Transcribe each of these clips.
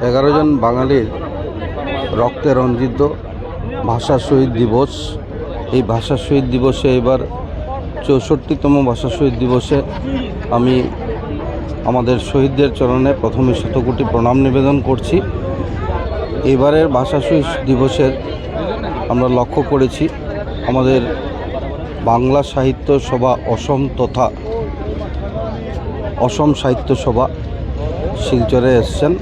11 জন বাঙালির রক্তে রঞ্জিত ভাষা শহীদ দিবস। এই ভাষা শহীদ দিবসে এবার 64তম ভাষা শহীদ দিবসে আমি আমাদের শহীদদের চরণে প্রথমে শতকোটি প্রণাম নিবেদন করছি। এবারের ভাষা শহীদ দিবসের আমরা লক্ষ্য করেছি আমাদের বাংলা সাহিত্য সভা অসম তথা অসম সাহিত্য সভা শিলচরে এসছেন।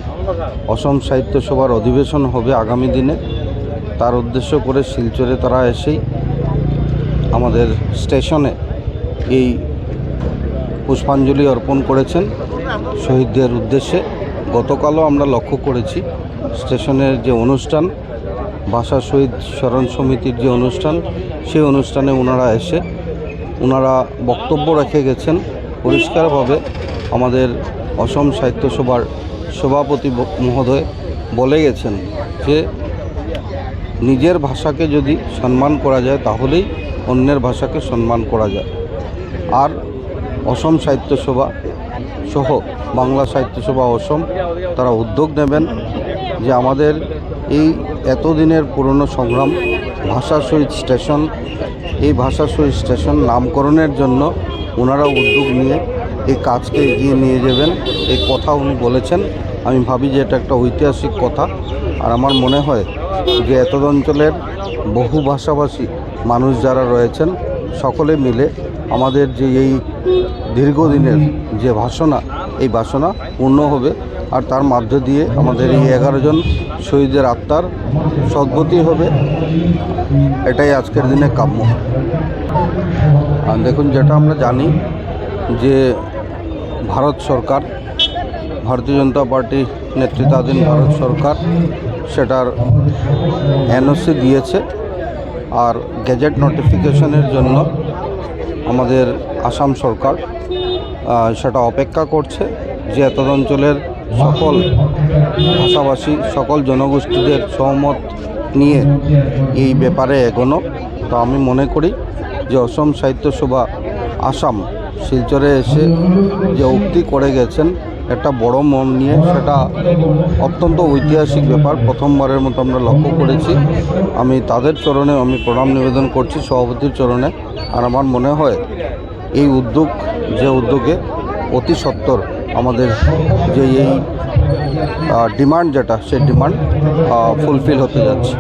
অসম সাহিত্য সভার অধিবেশন হবে আগামী দিনে, তার উদ্দেশ্য করে শিলচরে তারা এসেই আমাদের স্টেশনে এই পুষ্পাঞ্জলি অর্পণ করেছেন শহীদদের উদ্দেশ্যে। গতকালও আমরা লক্ষ্য করেছি স্টেশনের যে অনুষ্ঠান, ভাষা শহীদ স্মরণ সমিতির যে অনুষ্ঠান, সেই অনুষ্ঠানে ওনারা বক্তব্য রেখে গেছেন। পরিষ্কারভাবে আমাদের অসম সাহিত্য সভার সভাপতি মহোদয় বলে গেছেন যে নিজের ভাষাকে যদি সম্মান করা যায় তাহলেই অন্যের ভাষাকে সম্মান করা যায়। আর অসম সাহিত্য সভা সহ বাংলা সাহিত্য সভা অসম তারা উদ্যোগ নেবেন যে আমাদের এই এতদিনের পুরনো সংগ্রাম ভাষা শহীদ স্টেশন, এই ভাষা শহীদ স্টেশন নামকরণের জন্য ওনারা উদ্যোগ নিয়ে এই কাজকে এগিয়ে নিয়ে যাবেন, এই কথা উনি বলেছেন। আমি ভাবি যে এটা একটা ঐতিহাসিক কথা। আর আমার মনে হয় যে এত অঞ্চলের বহু ভাষাভাষী মানুষ যারা রয়েছেন সকলে মিলে আমাদের যে এই দীর্ঘদিনের যে বাসনা, এই বাসনা পূর্ণ হবে। আর তার মধ্য দিয়ে আমাদের এই 11 জন শহীদের আত্মার সদ্গতি হবে, এটাই আজকের দিনে কাম্য। আর দেখুন, যেটা আমরা জানি যে ভারত সরকার, ভারতীয় জনতা পার্টি নেতৃত্বাধীন ভারত সরকার সেটার এনওসি দিয়েছে। আর গেজেট নোটিফিকেশনের জন্য আমাদের আসাম সরকার সেটা অপেক্ষা করছে যে এত অঞ্চলের সকল ভাষাভাষী, সকল জনগোষ্ঠীদের সহমত নিয়ে এই ব্যাপারে এগোনো। তো আমি মনে করি যে অসম সাহিত্য সভা আসাম শিলচরে এসে যে উক্তি করে গেছেন একটা বড় মন নিয়ে, সেটা অত্যন্ত ঐতিহাসিক ব্যাপার। প্রথমবারের মতো আমরা লক্ষ্য করেছি। আমি তাদের চরণে আমি প্রণাম নিবেদন করছি, সভাপতির চরণে। আর আমার মনে হয় এই উদ্যোগে অতি সত্বর আমাদের যে এই ডিমান্ড যেটা, সেই ডিমান্ড ফুলফিল হতে যাচ্ছে।